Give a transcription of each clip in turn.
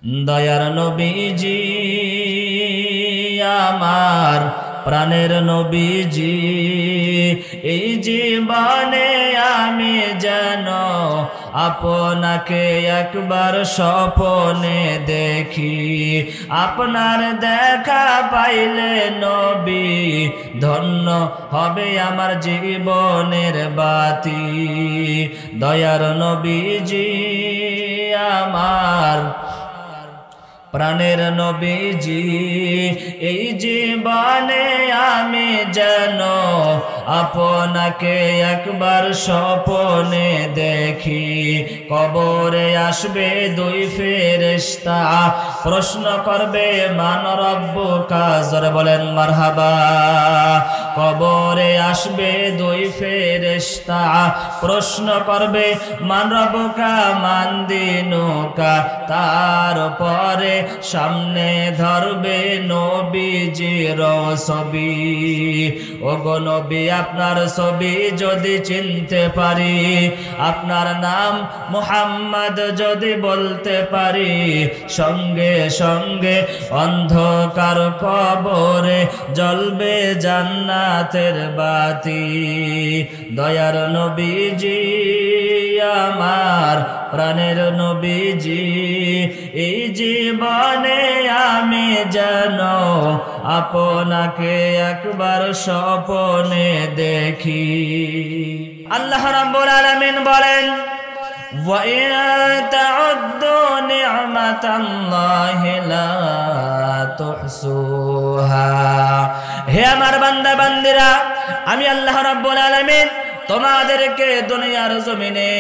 দয়ার নবীজি আমার প্রাণের নবীজি, এই জীবনে আমি যেন আপনাকে একবার স্বপ্নে দেখি। আপনার দেখা পাইলে নবী ধন্য হবে আমার জীবনের বাতি। দয়ার নবীজি আমার প্রাণের নবীজি, এই জীবনে আমি যেন আপনাকে একবার স্বপ্নে দেখি। কবরে আসবে দুই ফেরেশতা, প্রশ্ন করবে মান রব্বুকা, জোরে বলেন মারহাবা। কবরে আসবে দুই ফেরেশতা, প্রশ্ন করবে মান রব্বুকা মান দীনুকা। তারপরে সামনে ধরবে নবীজির ছবি। ওগো নবী, আপনার ছবি যদি চিনতে পারি, আপনার নাম মুহাম্মদ যদি বলতে পারি, সঙ্গে সঙ্গে অন্ধকার কবরে জ্বলবে জান্নাতের বাতি। দয়ার নবীজি আমার প্রাণের নবীজি, এই জীবনে আমি যেন আপনাকে একবার স্বপ্নে দেখি। আল্লাহ রাব্বুল আলামিন বলেন, ওয়া ইন তাউদ্দু নি'মাতাল্লাহি লা তুহসুহা। হে আমার বান্দা বান্দিরা, আমি আল্লাহ রাব্বুল আলামিন তোমাদেরকে দুনিয়ার জমিনে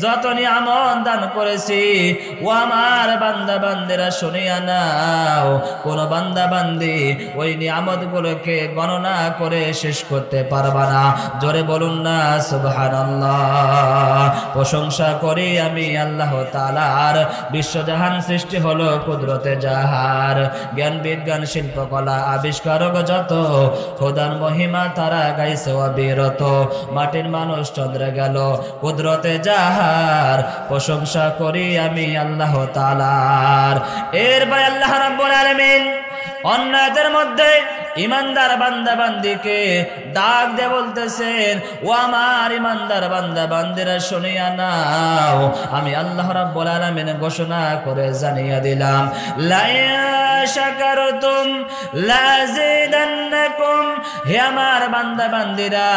যত নিয়ামত দান করেছি, ও আমার বান্দা বান্দিরা শুনিয়া নাও। কোন বান্দা বান্দি ওই নিয়ামত গুলোকে গণনা করে শেষ করতে পারবা না। জোরে বলুন না সুবহানাল্লাহ। প্রশংসা করি আমি আল্লাহ তাআলার, বিশ্বজাহান সৃষ্টি হলো কুদরতে যাহার। জ্ঞান বিজ্ঞান শিল্পকলা আবিষ্কারক যত, খোদার মহিমা তারা গাইছে অবিরত। মাটির মানুষ চন্দ্রে গেল কুদরতে যাহার, প্রশংসা করি আমি আল্লাহ তাআলার। এরপর আল্লাহ রাব্বুল আলামিন অন্যায়দের মধ্যে ইমানদার বান্দা বান্দিকে ডাক দিয়ে বলতেছেন, ও আমার ইমানদার বান্দা বান্দিরা শুনিয়া নাও, আমি আল্লাহ রাব্বুল আলামিন ঘোষণা করে জানিয়ে দিলাম, লা শাকারতুম লাযিদান্নাকুম। হে আমার বান্দা বান্দিরা,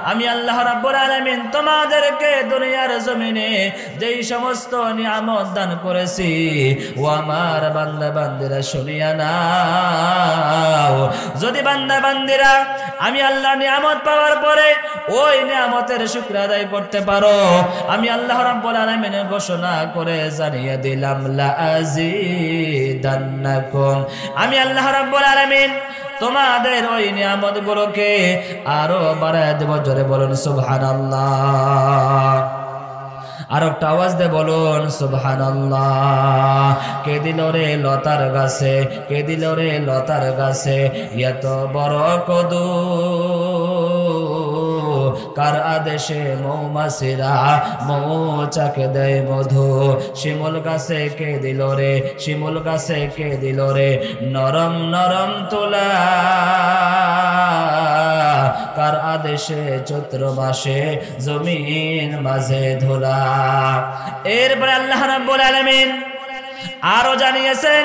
আমি আল্লাহ রাব্বুল আলামিন তোমাদেরকে দুনিয়ার জমিনে যেই সমস্ত নিয়ামত দান করেছি, ও আমার বান্দা বান্দিরা শুনিয়া নাও। যদি বান্দা বান্দিরা আমি আল্লাহর নিয়ামত পাওয়ার পরে ওই নিয়ামতের শুকর আদায় করতে পারো, আমি আল্লাহ রাব্বুল আলামিন ঘোষণা করে জানিয়ে দিলাম, লা আযীদান্নাকুম। আমি আল্লাহ রাব্বুল আলামিন তোমাদের ওই নিয়ামতগুলোকে আরো বাড়ায় দেব। জোরে বলুন সুবহানাল্লাহ। আর একটা আওয়াজ দে বলুন সুবহানাল্লাহ। কে দিল রে লতার গাছে, কে দিল রে লতার গাছে এত বড় কদু, কার আদেশে মৌমাছিরা মৌচাকে দেয় মধু। শিমুল গাছে কে দিল রে, শিমুল গাছে কে দিল রে নরম নরম তুলা, কার আদেশে চৈত্র মাসে জমিন মাঝে ধুলা। এরপরে আল্লাহ রাব্বুল আলামিন আরো জানিয়েছেন,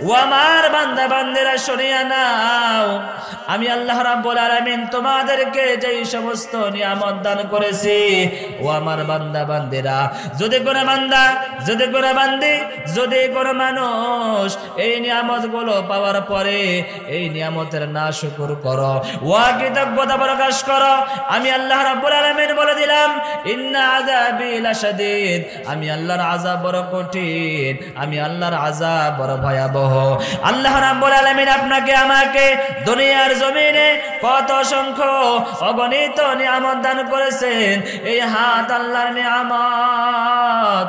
ও আমার বান্দা বান্দিরা শুনিয়া নাও, আমি আল্লাহ রাব্বুল আলামিন তোমাদেরকে যেই সমস্ত নিয়ামত দান করেছি, ও আমার বান্দা বান্দিরা, যদি কোনো বান্দা, যদি কোনো বান্দি, যদি কোনো মানুষ এই নিয়ামতগুলো পাওয়ার পরে এই নিয়ামতের না শুকর করো, ওয়া কৃতজ্ঞতা প্রকাশ করো, আমি আল্লাহ রাব্বুল আলামিন বলে দিলাম, ইন্না আযাবি লাশাদীদ। আমি আল্লাহর আযাব বড় কঠিন, আমি আল্লাহর আযাব বড় ভয়াবহ। আল্লাহ রাব্বুল আলামিন আপনাকে আমাকে দুনিয়ার জমিনে কত অসংখ্য অগণিত নিয়ামত দান করেছেন। এই হাত আল্লাহর নিয়ামত,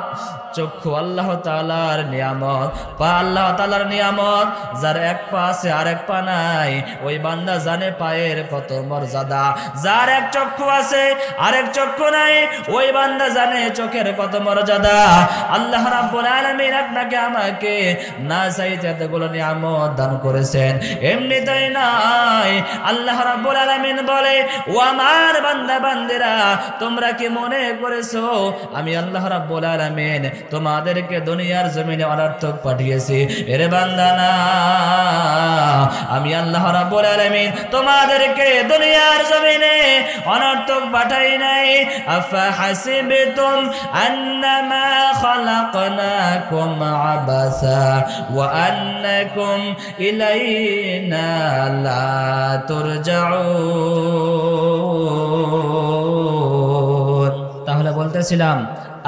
চক্ষু আল্লাহ তাআলার নিয়ামত, পা আল্লাহ তাআলার নিয়ামত। যার এক পা আছে আর এক পা নাই, ওই বান্দা জানে পায়ের কত মর্যাদা। যার এক চক্ষু আছে আর এক চক্ষু নাই, ওই বান্দা জানে চোখের কত মর্যাদা। আল্লাহ রাব্বুল আলামিন আপনাকে আমাকে না চাইতে এতগুলো নিয়ামত দান করেছেন, এমনিতেই নাই। আল্লাহ রাব্বুল আলামিন বলে, ও আমার বান্দা বান্দিরা, তোমরা কি মনে করেছো আমি আল্লাহ রাব্বুল আলামিন তোমাদেরকে দুনিয়ার জমিনে অনর্থক পাঠিয়েছি? এরে বান্দা না, আমি আল্লাহ রাব্বুল আলামিন তোমাদেরকে দুনিয়ার জমিনে অনর্থক পাঠাই নাই। আফা হাসিবতুম আন্নামা খালাকনাকুম আবাসা ওয়া আন্নাকুম ইলাইনা লা তুরজাউন। তাহলে বলতেছিলাম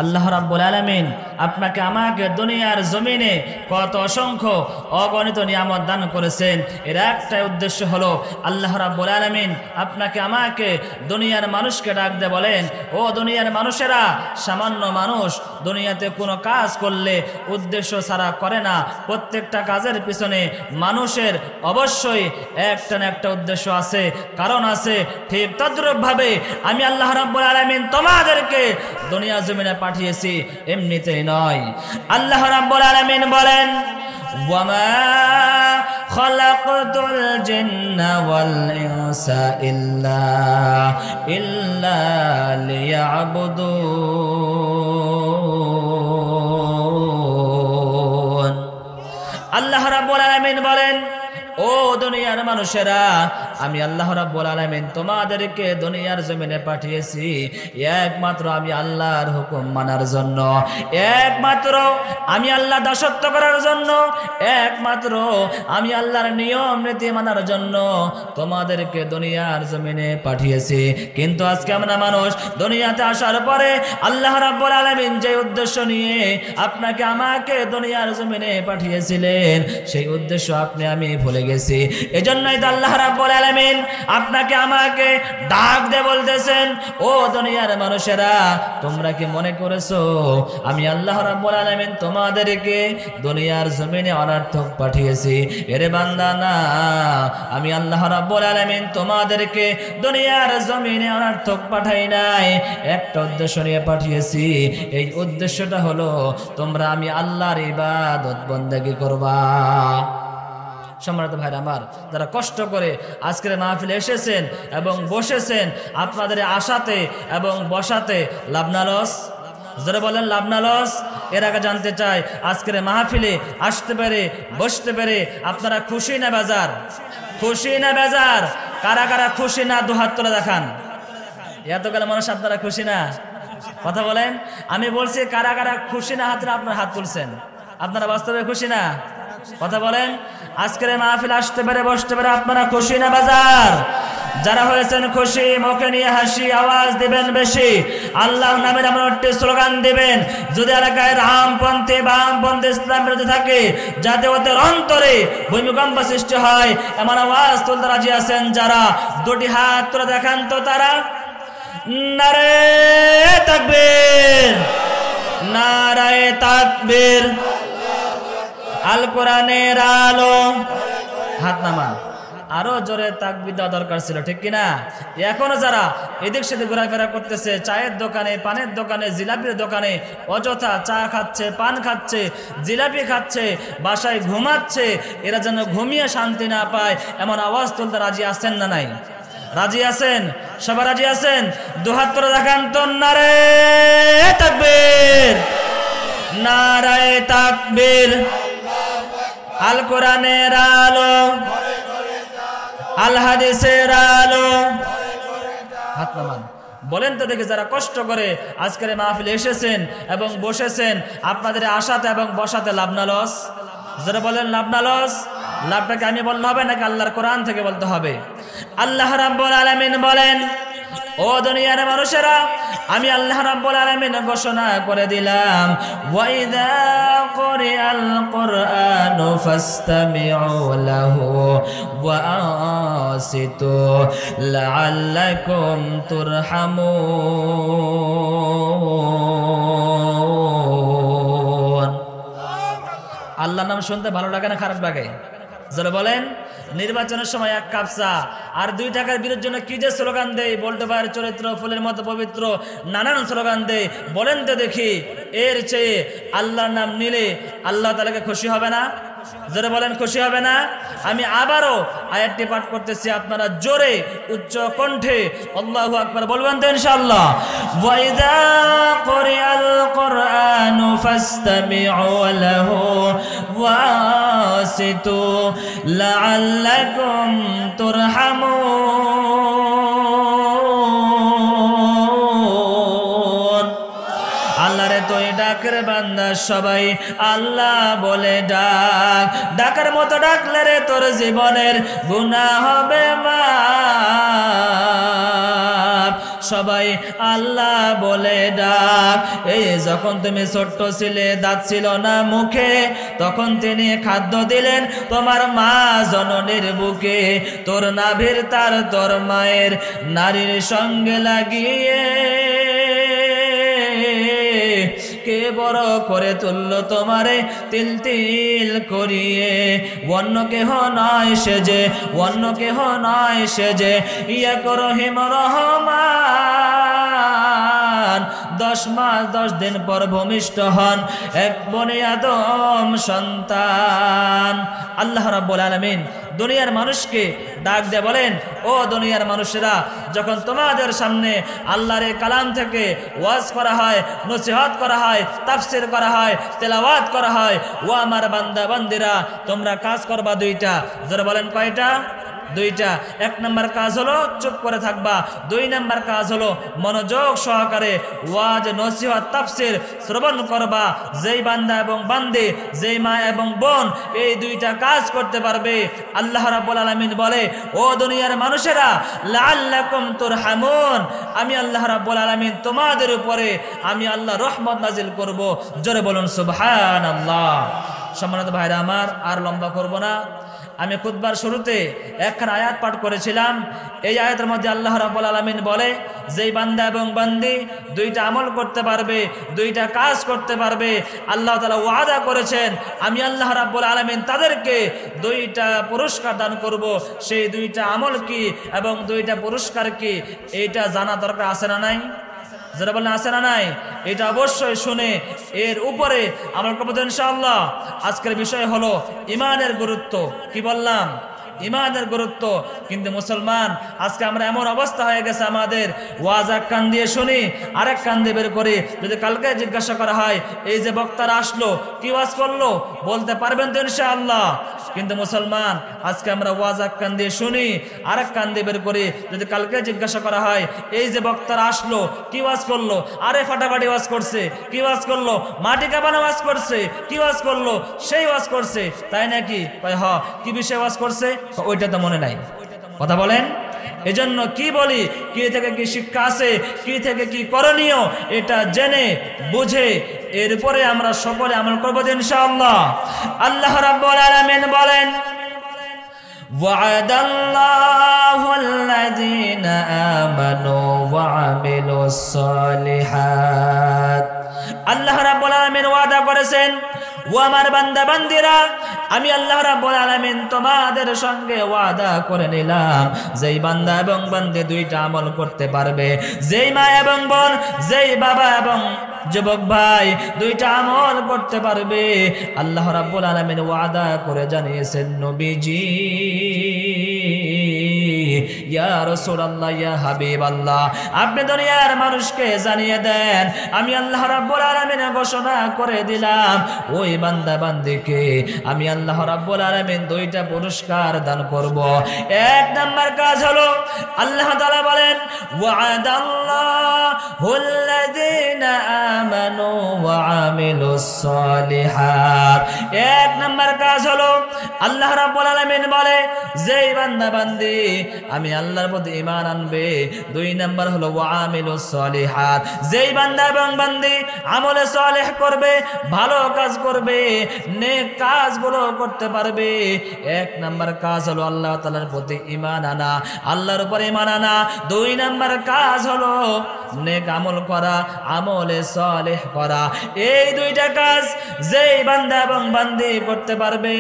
আল্লাহ রাব্বুল আলামিন আপনাকে আমাকে দুনিয়ার জমিনে কত অসংখ্য অগণিত নিয়ামত দান করেছেন। এর একটাই উদ্দেশ্য হলো আল্লাহ রাব্বুল আলামিন আপনাকে আমাকে দুনিয়ার মানুষকে ডাক দিয়ে বলেন, ও দুনিয়ার মানুষেরা, সামান্য মানুষ দুনিয়াতে কোনো কাজ করলে উদ্দেশ্য ছাড়া করে না। প্রত্যেকটা কাজের পিছনে মানুষের অবশ্যই একটা না একটা উদ্দেশ্য আছে, কারণ আছে। ঠিক তদ্রূপভাবে আমি আল্লাহ রাব্বুল আলামিন তোমাদেরকে দুনিয়ার জমিনে পাঠিয়েছি, এমনিতেই নয়। আল্লাহ রাব্বুল আলামিন বলেন, ওয়ামা খালাকতুল জিন্না ওয়াল ইনসা ইল্লা লিয়াবুদুন। আল্লাহ রাব্বুল আলামিন বলেন, ও দুনিয়ার মানুষেরা, আমি আল্লাহ রাব্বুল আলামিন তোমাদেরকে দুনিয়ার জমিনে পাঠিয়েছি একমাত্র আমি আল্লাহর হুকুম মানার জন্য, একমাত্র আমি আল্লাহ দাসত্ব করার জন্য, একমাত্র আমি আল্লাহর নিয়ম নীতি মানার জন্য তোমাদেরকে দুনিয়ার জমিনে পাঠিয়েছি। কিন্তু আজকে আমরা মানুষ দুনিয়াতে আসার পরে আল্লাহ রাব্বুল আলামিন যে উদ্দেশ্য নিয়ে আপনাকে আমাকে দুনিয়ার জমিনে পাঠিয়েছিলেন, সেই উদ্দেশ্য আপনি আমি ভুলে গেছি। এজন্যই তো আল্লাহ রাব্বুল আলামিন আপনাকে আমাকে ডাক দিয়ে বলতেছেন, ও দুনিয়ার মানুষেরা, তোমরা কি মনে করেছো আমি আল্লাহ রাব্বুল আলামিন তোমাদেরকে দুনিয়ার জমিনে অনর্থক পাঠিয়েছি? এরে বান্দা না, আমি আল্লাহ রাব্বুল আলামিন তোমাদেরকে দুনিয়ার জমিনে অনর্থক পাঠাই নাই, একটা উদ্দেশ্য নিয়ে পাঠিয়েছি। এই উদ্দেশ্যটা হলো তোমরা আমি আল্লাহর ইবাদত বন্দেগী করবা। সম্মানিত ভাইরা আমার, যারা কষ্ট করে আজকের মাহফিলে এসেছেন এবং বসেছেন, আপনাদের আশাতে এবং বসাতে লাভ না লস? যারা বলেন লাভ না লস? এর আগে জানতে চাই, আজকের মাহফিলে আসতে পেরে বসতে পেরে আপনারা খুশি না বেজার? খুশি না বেজার? কারা কারা খুশি না দুহাত তুলে দেখান। এতকাল মানুষ আপনারা খুশি না? কথা বলেন। আমি বলছি কারা কারা খুশি না, হাতে আপনার হাত তুলছেন। আপনারা বাস্তবে খুশি না? কথা বলেন। আজকের মাহফিল আসতে পারে বসতে পারে আপনারা খুশি না বাজার? যারা হয়েছেন খুশি, মুখে নিয়ে হাসি, আওয়াজ দিবেন বেশি, আল্লাহ নামের এমন একটি স্লোগান দিবেন যদি এলাকায় রামপন্থী বামপন্থী ইসলাম বিরোধী থাকে, যাতে ওদের অন্তরে ভূমিকম্প সৃষ্টি হয়, এমন আওয়াজ তুলতে রাজি আছেন যারা? দুটি হাত তুলে দেখান তো তারা। নারে তাকবীর, নারে তাকবীর। আল কোরআনের আলো। হাত নামান। আরো জোরে তাকবীর দেওয়া দরকার ছিল, ঠিক কিনা? এখনো যারা এদিক সেদিক ঘোরাফেরা করতেছে, চায়ের দোকানে, পানের দোকানে, জিলাপির দোকানে অযথা চা খাচ্ছে, পান খাচ্ছে, জিলাপি খাচ্ছে, বাসায় ঘুমাচ্ছে, এরা যেন ঘুমিয়ে শান্তি না পায়, এমন আওয়াজ তুলতে রাজি আছেন না নাই? রাজি আছেন? সবাই রাজি আছেন? দুহাত করে দেখান তো। নারে তাকবীর, নারে তাকবীর। আল কোরআনের আলো, আল হাদিসের আলো। হাত নামান। বলেন তো দেখি, যারা কষ্ট করে আজকের মাহফিলে এসেছেন এবং বসেছেন, আপনাদের আশাতে এবং বসাতে লাভ না লস? যারা বলেন লাভ না লস? লাভটাকে আমি বললে হবে নাকি আল্লাহর কোরআন থেকে বলতে হবে? আল্লাহ রাব্বুল আলামিন বলেন, ও দুনিয়ার মানুষেরা, আমি আল্লাহ রাব্বুল আলামিন ঘোষণা করে দিলাম, ওয়াইদা কুরিআল কুরআনু ফাসতামিউ লাহু ওয়া আনসিতু লাআল্লাকুম তুরহামুন। আল্লাহর নাম শুনতে ভালো লাগে না খারাপ লাগে? যারা বলেন নির্বাচনের সময় 1 কাপ চা আর 2 টাকার বিরোধের জন্য কি যে স্লোগান দেয়, বলতে পারে চরিত্র ফুলের মতো পবিত্র, নানান স্লোগান দেয়। বলেন তো দেখি, এর চেয়ে আল্লাহর নাম নিলে আল্লাহ তাআলাকে খুশি হবে না? যারা বলেন খুশি হবে না? আমি আবারও আয়াতটি পাঠ করতেছি, আপনারা জোরে উচ্চ কণ্ঠে আল্লাহু আকবার বলবেন তো ইনশাআল্লাহ। ওয়া ইযা কুরিআল কুরআনু ফাসতামিউ লাহু ওয়াসিতু লাআল্লাকুম তুরহামুন। আল্লাহ রে তুই ডাকের বান্দা সবাই আল্লাহ বলে ডাক, ডাকার মতো ডাকলে রে তোর জীবনের গুনাহ হবে মাফ। সবাই আল্লাহ বলে ডাক। এই যখন তুমি ছোট্ট ছিলে, দাঁত ছিল না মুখে, তখন তিনি খাদ্য দিলেন তোমার মা জননীর বুকে। তোর নাভির তার তোর মায়ের নারীর সঙ্গে লাগিয়ে কে বড় করে তুলল তোমারে তিল তিল করিয়ে। অন্য কেহ নয় সে যে, অন্য কেহ নয় সে যে ইয়া রহিম রহমান। 10 মাস 10 দিন পর ভূমিষ্ঠ হন এক বনে আদম সন্তান। আল্লাহ রাব্বুল আলামিন দুনিয়ার মানুষকে ডাক দিয়ে বলেন, ও দুনিয়ার মানুষেরা, যখন তোমাদের সামনে আল্লাহর কালাম থেকে ওয়াজ করা হয়, নসিহত করা হয়, তাফসীর করা হয়, তেলাওয়াত করা হয়, ও আমার বান্দা বান্দিরা, তোমরা কাজ করবা 2টা। যারা বলেন কয়টা? 2টা। 1 নম্বর কাজ হলো চুপ করে থাকবা, 2 নম্বর কাজ হলো মনোযোগ সহকারে ওয়াজ নসিহত তাফসীর শ্রবণ করবা। যেই বান্দা এবং বান্দি, যেই মা এবং বোন এই 2টা কাজ করতে পারবে, আল্লাহ রাব্বুল আলামিন বলে, ও দুনিয়ার মানুষেরা, লাআল্লাকুম তুরহামুন, আমি আল্লাহ রাব্বুল আলামিন তোমাদের উপরে আমি আল্লাহ রহমত নাজিল করব। জোরে বলুন সুবহানাল্লাহ। সম্মানিত ভাইরা আমার, আর লম্বা করব না। আমি খুতবার শুরুতে একখানা আয়াত পাঠ করেছিলাম। এই আয়াতের মধ্যে আল্লাহ রাব্বুল আলামিন বলে, যেই বান্দা এবং বান্দি 2টা আমল করতে পারবে, 2টা কাজ করতে পারবে, আল্লাহ তাআলা ওয়াদা করেছেন আমি আল্লাহ রাব্বুল আলামিন তাদেরকে 2টা পুরস্কার দান করব। সেই 2টা আমল কি এবং 2টা পুরস্কার কি, এইটা জানা দরকার আছে না নাই? যারা বলেন আছে না নাই? এটা অবশ্যই শুনে এর উপরে আমল করব ইনশাআল্লাহ। আজকের বিষয় হলো ঈমানের গুরুত্ব। কি বললাম? ঈমানের গুরুত্ব। কিন্তু মুসলমান আজকে আমরা এমন অবস্থা হয়ে গেছে, আমাদের ওয়াজ এক কান দিয়ে শুনি, আরেক কান দিয়ে বের করি। যদি কালকে জিজ্ঞাসা করা হয় এই যে বক্তারা আসলো কি ওয়াজ করলো, বলতে পারবেন তো ইনশাআল্লাহ? কিন্তু মুসলমান আজকে আমরা ওয়াজ এক কান দিয়ে শুনি, আরেক কান দিয়ে বের করি। যদি কালকে জিজ্ঞাসা করা হয় এই যে বক্তারা আসলো কি ওয়াজ করলো, আরে ফাটাফাটি ওয়াজ করছে, কি ওয়াজ করলো, মাটি কাবানো ওয়াজ করছে, কি ওয়াজ করলো, সেই ওয়াজ করছে, তাই নাকি? হ, কি বিষয়ে ওয়াজ করছে ওইটা তো মনে নাই। কথা বলেন। এজন্য কি বলি, কি থেকে কি শিক্ষা আছে, কি থেকে কি করণীয়, এটা জেনে বুঝে এরপরে আমরা সকলে আমল করব ইনশাআল্লাহ। আল্লাহ রাব্বুল আলামিন বলেন, ওয়া'দাল্লাহু আল্লাযীনা আমানু ওয়া আমিলুস সালিহাত। আল্লাহ রাব্বুল আলামিন ওয়াদা করেছেন, ও আমার বান্দা বান্দিরা, আমি আল্লাহ রাব্বুল আলামিন তোমাদের সঙ্গে ওয়াদা করে নিলাম, যেই বান্দা এবং বান্দি 2টা আমল করতে পারবে, যেই মা এবং বোন, যেই বাবা এবং যুবক ভাই 2টা আমল করতে পারবে, আল্লাহ রাব্বুল আলামিন ওয়াদা করে জানিয়েছেন, নবীজি ইয়া রাসূলুল্লাহ, ইয়া হাবিবাল্লাহ, আপনি দুনিয়ার মানুষকে জানিয়ে দেন, আমি আল্লাহ রাব্বুল আলামিন ঘোষণা করে দিলাম, ওই বান্দা বান্দিকে আমি আল্লাহ রাব্বুল আলামিন 2টা পুরস্কার দান করব। 1 নাম্বার কাজ হলো, আল্লাহ তাআলা বলেন, ওয়া'দাল্লাহুল লাযীনা আমানু ওয়া আমিলুস সালিহাত। 1 নাম্বার কাজ হলো, আল্লাহ রাব্বুল আলামিন বলে, যেই বান্দা বান্দি আমি আল্লাহর প্রতি ঈমান আনবে। 2 নাম্বার হলো ওয়া আমিলুস সালিহাত, যেই বান্দা এবং বান্দি আমলে সালেহ করবে, ভালো কাজ করবে, নেক কাজগুলো করতে পারবে। 1 নাম্বার কাজ হলো আল্লাহ তাআলার প্রতি ঈমান আনা, আল্লাহর উপরে ঈমান আনা। 2 নাম্বার কাজ হলো নেক আমল করা, আমলে সালেহ করা। এই দুইটা কাজ যেই বান্দা এবং বান্দি করতে পারবে,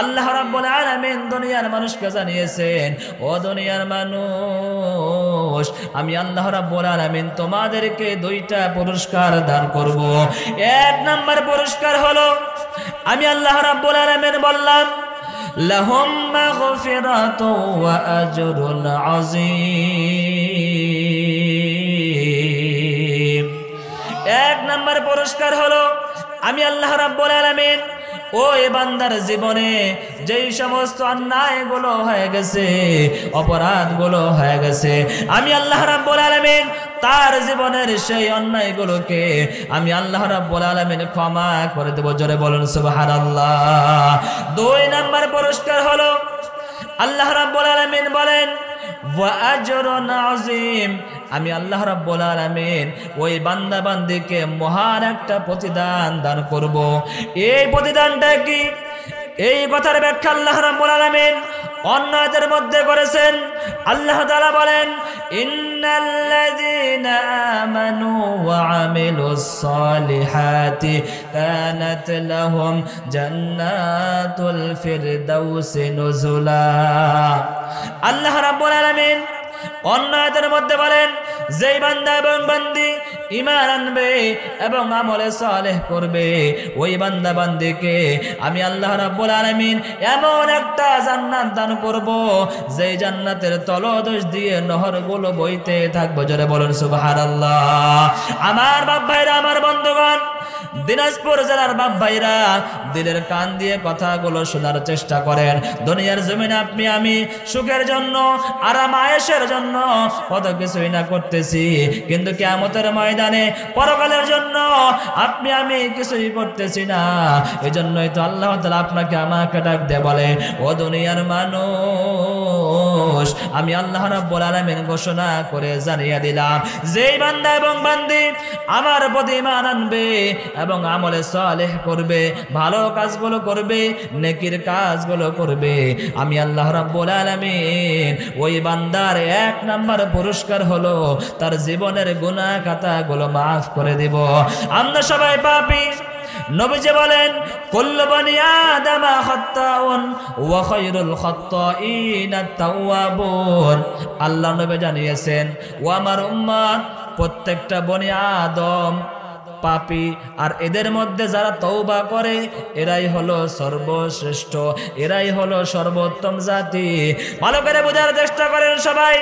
আল্লাহ রাব্বুল আলামিন দুনিয়ার মানুষকে জানিয়েছেন, ও দুনিয়ার মানুষ, আমি আল্লাহ রাব্বুল আলামিন তোমাদেরকে দুইটা পুরস্কার দান করব। এক নাম্বার পুরস্কার হলো, আমি আল্লাহ রাব্বুল আলামিন বললাম, লাহুম মাগফিরাতু ওয়া আজরুন আযীম। এক নাম্বার পুরস্কার হলো, আমি আল্লাহ রাব্বুল আলামিন ওই বান্দার জীবনে যেই সমস্ত অন্যায়গুলো হয়ে গেছে, অপরাধগুলো হয়ে গেছে, আমি আল্লাহ রাব্বুল আলামিন তার জীবনের সেই অন্যায়গুলোকে আমি আল্লাহ রাব্বুল আলামিন ক্ষমা করে দেব। জোরে বলুন সুবহানাল্লাহ। দুই নাম্বার পুরস্কার হলো, আল্লাহ রাব্বুল আলামিন বলেন, ওয়া আজরুন আযীম, আমি আল্লাহ রাব্বুল আলামিন ওই বান্দা বান্দিকে মহান একটা প্রতিদান দান করব। এই প্রতিদানটা কি? এই কথার ব্যাখ্যা আল্লাহ রাব্বুল আলামিন অন্য আয়াতের মধ্যে করেছেন। আল্লাহ তাআলা বলেন, ইন্নাল্লাযীনা আমানু ওয়া আমিলুস সালিহাতি কানাত লাহুম জান্নাতুল ফিরদাউসি নুজুলা। আল্লাহ রাব্বুল আলামিন অন্য আয়াতের মধ্যে বলেন, যেই বান্দা এবং বান্দি ঈমান আনবে এবং আমলে সালেহ করবে, ওই বান্দা বান্দিকে আমি আল্লাহ রাব্বুল আলামিন এমন একটা জান্নাত দান করব, যেই জান্নাতের তলদেশ দিয়ে নহরগুলো বইতে থাকবে। জোরে বলুন সুবহানাল্লাহ। আমার বাপ ভাইরা, আমার বন্ধুগণ, দিনাজপুর জেলার বাপ ভাইরা, দিলের কান দিয়ে কথাগুলো শোনার চেষ্টা করেন। দুনিয়ার জমিনে আপনি আমি সুখের জন্য, আরাম আয়েশের জন্য কত কিছুই না করতেছি, কিন্তু কিয়ামতের ময়দানে পরকালের জন্য আপনি আমি কিছুই করতেছি না। এই জন্যই তো আল্লাহ তাআলা আপনাকে আমাকে ডাক দিয়ে বলে, ও দুনিয়ার মানুষ, আমি আল্লাহ রাব্বুল আলামিন ঘোষণা করে জানিয়ে দিলাম, যেই বান্দা এবং বান্দি আমার প্রতি ঈমান আনবে এবং আমলে সালেহ করবে, ভালো কাজগুলো করবে, নেকির কাজগুলো করবে, আমি আল্লাহ রাব্বুল আলামিন ওই বান্দার এক নাম্বার পুরস্কার হলো তার জীবনের গুনাহ খাতাগুলো মাফ করে দিব। আমরা সবাই পাপী। নবীজি বলেন, কুল্লু বনি আদামা খাত্তাউন ওয়া খায়রুল খাত্তাইনা তাওয়াবুন। আল্লাহ নবী জানিয়েছেন, ও আমার উম্মত, প্রত্যেকটা বনি আদম পাপী, আর এদের মধ্যে যারা তওবা করে এরাই হলো সর্বশ্রেষ্ঠ, এরাই হলো সর্বোত্তম জাতি। ভালো করে বোঝার চেষ্টা করেন সবাই।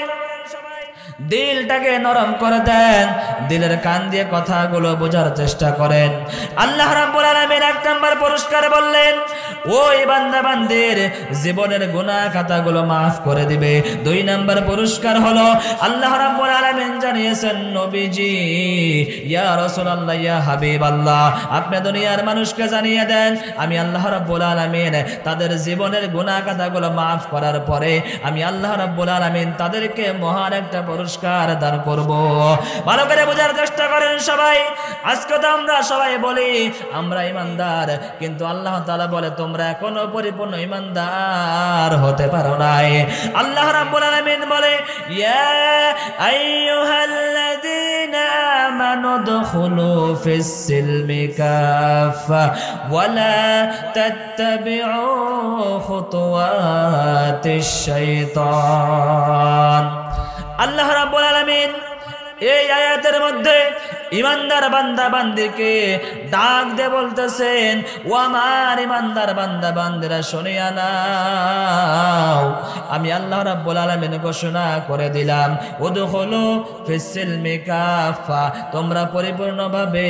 দিলটাকে নরম করে দেন, দিলের কান দিয়ে কথাগুলো বোঝার চেষ্টা করেন। আল্লাহ রাব্বুল আলামিন এক নাম্বার পুরস্কার বললেন, ওই বান্দা বান্দির জীবনের গুনাহ খাতাগুলো মাফ করে দিবে। দুই নাম্বার পুরস্কার হলো, আল্লাহ রাব্বুল আলামিন জানিয়েছেন, নবীজি, ইয়া রাসূলুল্লাহ, ইয়া হাবিবাল্লাহ, আপনি দুনিয়ার মানুষকে জানিয়ে দেন, আমি আল্লাহ রাব্বুল আলামিন তাদের জীবনের গুনাহ খাতাগুলো মাফ করার পরে আমি আল্লাহ রাব্বুল আলামিন তাদেরকে মহান একটা পুরস্কার দান করব। ভালো করে বোঝার চেষ্টা করেন সবাই। আজকে তো আমরা সবাই বলি আমরা ঈমানদার, কিন্তু আল্লাহ তাআলা বলে তোমরা এখনো পরিপূর্ণ ঈমানদার হতে পারো নাই। আল্লাহ রাব্বুল আলামিন বলে, ইয়া আইয়ুহাল্লাযীনা আমানু দুখুলু ফিস সিলমি কাফা ওয়া লা তাত্তাবিউ খুতুওয়াতিশ শাইতান। আল্লাহ রাব্বুল আলামিন এই আয়াতের মধ্যে ইমানদার বান্দা বান্দিকে ডাক দিয়ে বলতেছেন, ও আমার ইমানদার বান্দা বান্দিরা শুনিয়া নাও, আমি আল্লাহ রাব্বুল আলামিন ঘোষণা করে দিলাম, উদখুলু ফিস সিলমি কাফা, তোমরা পরিপূর্ণভাবে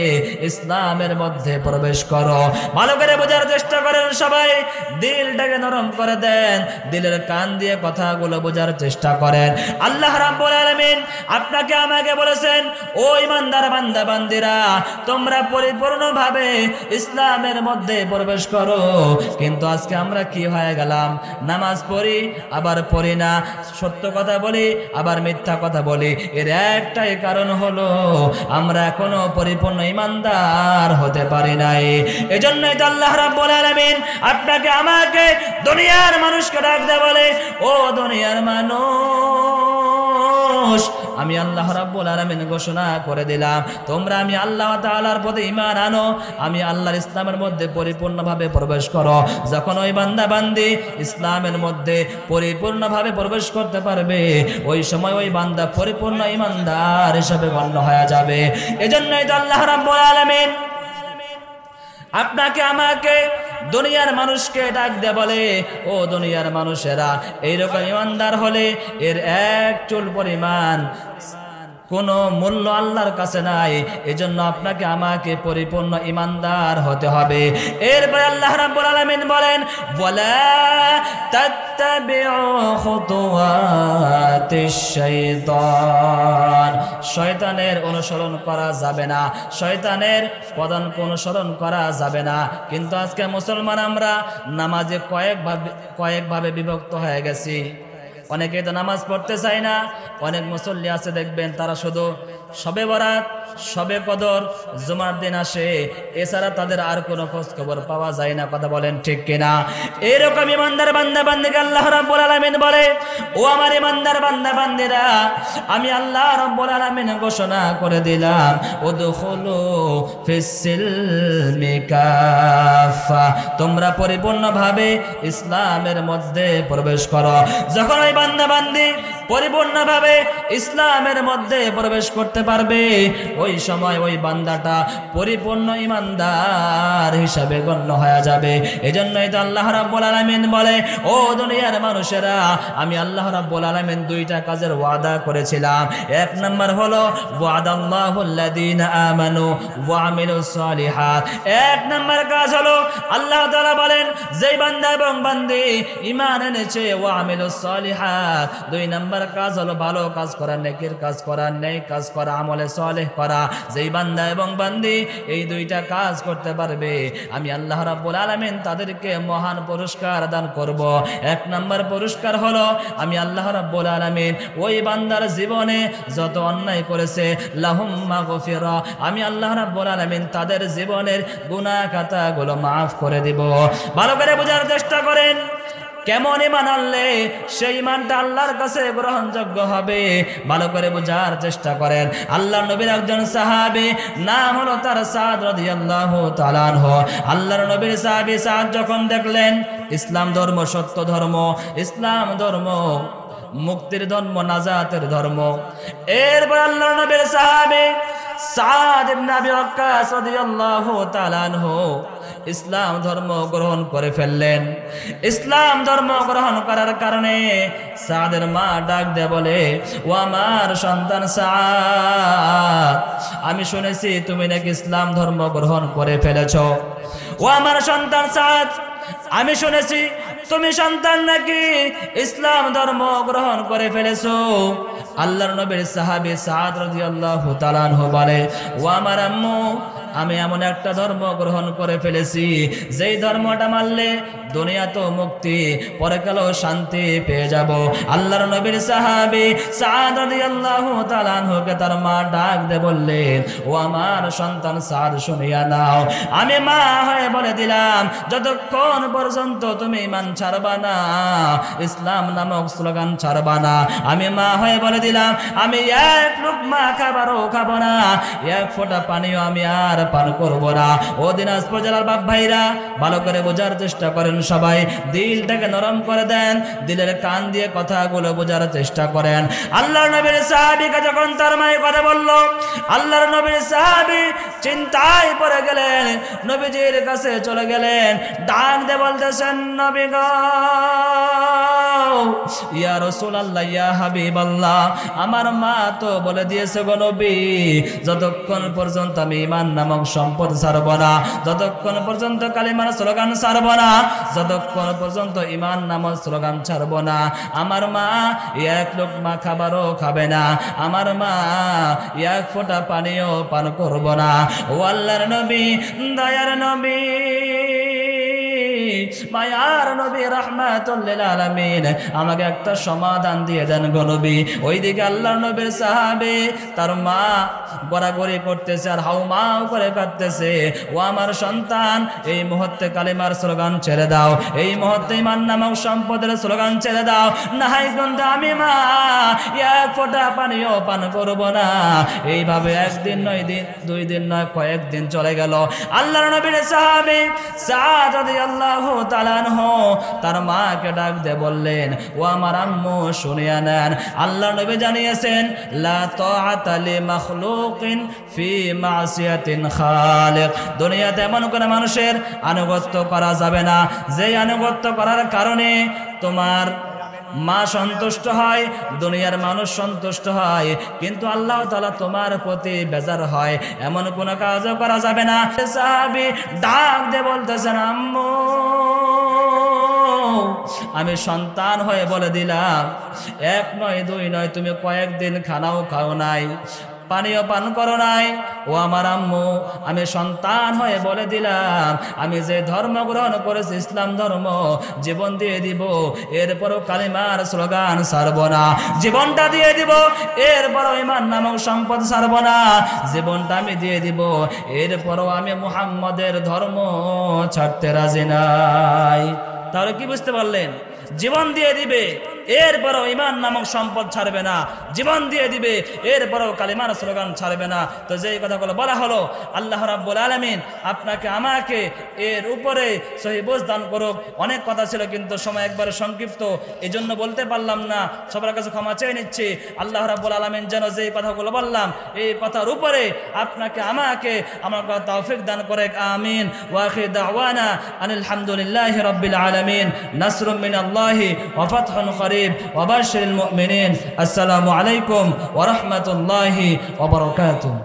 ইসলামের মধ্যে প্রবেশ করো। ভালো করে বোঝার চেষ্টা করেন সবাই। দিলটাকে নরম করে দেন, দিলের কান দিয়ে কথাগুলো বোঝার চেষ্টা করেন। আল্লাহ রাব্বুল আলামিন আপনাকে আমাকে বলেছেন, ও ইমানদার বান্দা বান্দিরা, তোমরা পরিপূর্ণভাবে ইসলামের মধ্যে প্রবেশ করো। কিন্তু আজকে আমরা কি হয়ে গেলাম? নামাজ পড়ি আবার পড়ি না, সত্য কথা বলি আবার মিথ্যা কথা বলি। এর একটাই কারণ হলো আমরা এখনো পরিপূর্ণ ইমানদার হতে পারি নাই। এজন্যই তো আল্লাহ রাব্বুল আলামিন আপনাকে আমাকে দুনিয়ার মানুষকে ডাক দেয় বলে, ও দুনিয়ার মানুষ, মানুষ আমি আল্লাহ রাব্বুল আলামিন ঘোষণা করে দিলাম তোমরা আমি আল্লাহ তাআলার প্রতি ঈমান আনো আমি আল্লাহর ইসলামের মধ্যে পরিপূর্ণভাবে প্রবেশ করো যখন ওই বান্দা বান্দি ইসলামের মধ্যে পরিপূর্ণভাবে প্রবেশ করতে পারবে ওই সময় ওই বান্দা পরিপূর্ণ ঈমানদার হিসেবে গণ্য হয়ে যাবে এজন্যই তো আল্লাহ রাব্বুল আলামিন আপনাকে আমাকে দুনিয়ার মানুষকে ডাক দিয়ে বলে ও দুনিয়ার মানুষেরা এইরকম ঈমানদার হলে এর এক চুল পরিমাণ কোনো মূল্য আল্লাহর কাছে নাই এজন্য আপনাকে আমাকে পরিপূর্ণ ঈমানদার হতে হবে এরপর আল্লাহ রাব্বুল আলামিন বলেন ওয়ালা তাত্তাবিউ খুতুওয়াতিশ শাইতান শয়তানের অনুসরণ করা যাবে না শয়তানের পদাঙ্ক অনুসরণ করা যাবে না কিন্তু আজকে মুসলমান আমরা নামাজে কয়েকভাবে বিভক্ত হয়ে গেছি অনেকে তো নামাজ পড়তে চায় না অনেক মুসল্লি আছে দেখবেন তারা শুধু শবে বরাত শবে কদর জুমার দিন আসে এছাড়া তাদের আর কোনো খোঁজ খবর পাওয়া যায় না কথা বলেন ঠিক কিনা এরকম ঈমানদার বান্দা বান্দিকে আল্লাহ রাব্বুল আলামিন বলে ও আমার ঈমানদার বান্দা বান্দিরা আমি আল্লাহ রাব্বুল আলামিন ঘোষণা করে দিলাম উদখুলু ফিস-সিলমি কাফা তোমরা পরিপূর্ণভাবে ইসলামের মধ্যে প্রবেশ করো যখন ওই বান্দা বান্দি পরিপূর্ণভাবে ইসলামের মধ্যে প্রবেশ করতে পারবে ওই সময় ওই বান্দাটা পরিপূর্ণ ঈমানদার হিসাবে গণ্য হয়ে যাবে এজন্যই তো আল্লাহ রাব্বুল আলামিন বলে ও দুনিয়ার মানুষেরা আমি আল্লাহ রাব্বুল আলামিন দুইটা কাজের ওয়াদা করেছিলাম এক নাম্বার হলো ওয়াদাল্লাহুল্লাযীনা আমানু ওয়া আমিলুস সালিহাত এক নাম্বার কাজ হলো আল্লাহ তাআলা বলেন যেই বান্দা এবং বান্দি ঈমান এনেছে ওয়া আমিলুস সালিহাত দুই নাম্বার কাজ হলো ভালো কাজ করা নেকির কাজ করা নেক কাজ করা আমলে সালেহ করা যেই বান্দা এবং বান্দি এই দুইটা কাজ করতে পারবে আমি আল্লাহ রাব্বুল আলামিন তাদেরকে মহান পুরস্কার দান করব এক নাম্বার পুরস্কার হলো আমি আল্লাহ রাব্বুল আলামিন ওই বান্দার জীবনে যত অন্যায় করেছে লাহুম মাগফিরা আমি আল্লাহ রাব্বুল আলামিন তাদের জীবনের গুনাহ খাতাগুলো maaf করে দিব ভালো করে বোঝার চেষ্টা করেন কেমন ঈমান আনলে সেই ঈমানটা আল্লাহর কাছে গ্রহণযোগ্য হবে ভালো করে বোঝার চেষ্টা করেন আল্লাহর নবীর একজন সাহাবী নাম হলো তার সাদ রাদিয়াল্লাহু তাআলা আনহু আল্লাহর নবীর সাহাবী সাদ যখন দেখলেন ইসলাম ধর্ম সত্য ধর্ম ইসলাম ধর্ম মুক্তির ধর্ম নাজাতের ধর্ম এরপর আল্লাহর নবীর সাহাবী সাদ ইবনে আবি ওয়াক্কাস রাদিয়াল্লাহু তাআলা আনহু ইসলাম ধর্ম গ্রহণ করে ফেললেন ইসলাম ধর্ম গ্রহণ করার কারণে সাদের মা ডাক দিয়ে বলে ও আমার সন্তান সাদ আমি শুনেছি তুমি নাকি ইসলাম ধর্ম গ্রহণ করে ফেলেছো ও আমার সন্তান সাদ আমি শুনেছি তুমি সন্তান নাকি ইসলাম ধর্ম গ্রহণ করে ফেলেছো আল্লাহর নবীর সাহাবী সাদ রাদিয়াল্লাহু তাআলা আনহু বলে ও আমার আম্মু আমি এমন একটা ধর্ম গ্রহণ করে ফেলেছি যেই ধর্মটা মানলে দুনিয়া তো মুক্তি পরকালেও শান্তি পেয়ে যাব আল্লাহর নবীর সাহাবী সাদ রাদিয়াল্লাহু তাআলা আনহুকে তার মা ডাক দিয়ে বললেন ও আমার সন্তান সাদ শুনিয়া নাও আমি মা হয়ে বলে দিলাম যতক্ষণ পর্যন্ত তুমি ঈমান ছাড়বা না ইসলাম নামক স্লোগান ছাড়বা না আমি মা হয়ে বলে দিলাম আমি এক লুকমা খাবারও খাবো না এক ফোঁটা পানিও আমি আর পান করব না ও দিনাজপুর জেলার বাপ ভাইরা ভালো করে বোঝার চেষ্টা করেন সবাই দিলটাকে নরম করে দেন দিলের কান দিয়ে কথাগুলো বোঝার চেষ্টা করেন আল্লাহর নবীর সাহাবীকে যখন তার মায়ে কথা বলল আল্লাহর নবীর সাহাবী চিন্তায় পড়ে গেলেন নবীজির কাছে চলে গেলেন ডাক দিয়ে বলতেছেন নবী গো ইয়া রাসূলুল্লাহ ইয়া হাবিবাল্লাহ আমার মা তো বলে দিয়েছে গো নবী যতক্ষণ পর্যন্ত আমি ঈমান নামক সম্পদ ছাড়ব না যতক্ষণ পর্যন্ত কালিমার স্লোগান ছাড়ব না যতক্ষণ পর্যন্ত ঈমান নামক স্লোগান ছাড়ব না আমার মা এক লোকমা খাবারও খাবে না আমার মা এক ফোঁটা পানিও পান করব না ও আল্লাহর নবী দয়ার নবী মায়ার নবী রাহমাতুল লিল আলামিন আমাকে একটা সমাধান দিয়ে দেন গো নবী। ওইদিকে আল্লাহর নবীর সাহাবী তার মা গড়াগড়ি করতেছে আর হাউমাউ করে কাঁদতেছে, ও আমার সন্তান এই মুহূর্তে কালিমার স্লোগান ছেড়ে দাও, এই মুহূর্তে ঈমান নামক সম্পদের স্লোগান ছেড়ে দাও, নাহাই কিন্তু আমি মা এক ফোঁটা পানিও পান করব না। এইভাবে একদিন নয়, দুই দিন নয়, কয়েকদিন চলে গেল। আল্লাহর নবীর সাহাবী সাদ রাদিয়াল্লাহু তাআলা আনহু তার মাকে ডাক দিয়ে বললেন, ও আমার আম্মু শুনিয়া নেন, আল্লাহর নবী জানিয়েছেন লা তাআতা লি মাখলুকিন ফি মাসিয়াতিন খালিক। দুনিয়াতে এমন কোন মানুষের আনুগত্য করা যাবে না যে আনুগত্য করার কারণে তোমার মা সন্তুষ্ট হয়, দুনিয়ার মানুষ সন্তুষ্ট হয়, কিন্তু আল্লাহ তাআলা তোমার প্রতি বেজার হয়, এমন কোনো কাজও করা যাবে না। সাহাবী ডাক দিয়ে বলতেছেন, আম্মু আমি সন্তান হয়ে বলে দিলাম, এক নয় দুই নয়, তুমি কয়েকদিন খানাও খাও নাই, পানিও পান করো নাই। ও আমার আম্মু আমি সন্তান হয়ে বলে দিলাম, আমি যে ধর্ম গ্রহণ করেছি ইসলাম ধর্ম, জীবন দিয়ে দিব, এরপরও কালিমার স্লোগান ছাড়ব না, জীবনটা দিয়ে দিব, এরপরও ঈমান নামক সম্পদ ছাড়ব না, জীবনটা আমি দিয়ে দিব, এরপরও আমি মুহাম্মদের ধর্ম ছাড়তে রাজি নাই। তাহলে কি বুঝতে পারলেন? জীবন দিয়ে দিবে, এরপরও ঈমান নামক সম্পদ ছাড়বে না, জীবন দিয়ে দিবে, এরপরও কালিমার স্লোগান ছাড়বে না। তো যেই কথাগুলো বলা হলো, আল্লাহ রাব্বুল আলামিন আপনাকে আমাকে এর উপরে সহি বুঝ দান করুক। অনেক কথা ছিল কিন্তু সময় একবারে সংক্ষিপ্ত, এই জন্য বলতে পারলাম না, সবার কাছে ক্ষমা চেয়ে নিচ্ছি। আল্লাহ রাব্বুল আলামিন যেন যেই কথাগুলো বললাম এই কথার উপরে আপনাকে আমাকে আমার তৌফিক দান করে, আমিন। ওয়া আখির দাওয়ানা আনিল হামদুলিল্লাহি রাব্বিল আলামিন। নাসরুম মিনাল্লাহি ওয়া ফাতহুন করিব ওয়া বাশশিরিল মুমিনিন। আসসালামু আলাইকুম ওয়া রাহমাতুল্লাহি ওয়া বারাকাতুহু।